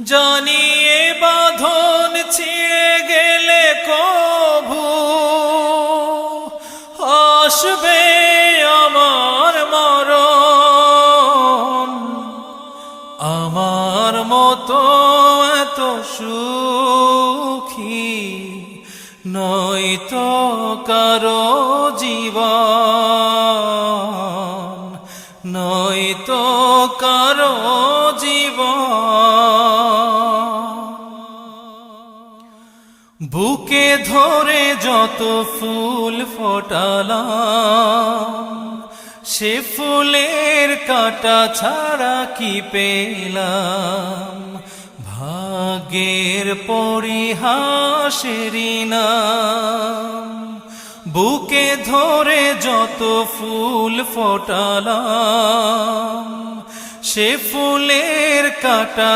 জানিয়ে বাঁধন ছিঁড়ে গেলে কভু আসবে আমার মরণ। আমার মতো এত সুখী নয়তো কারো জীবন, নয়তো কারো জীবন। বুকে ধরে যত ফুল ফোটালাম, সে ফুলের কাঁটা ছাড়া কি পেলাম? ভাগ্যের পরিহাসেরই নাম। বুকে ধরে যত ফুল ফোটালাম, সে ফুলের কাঁটা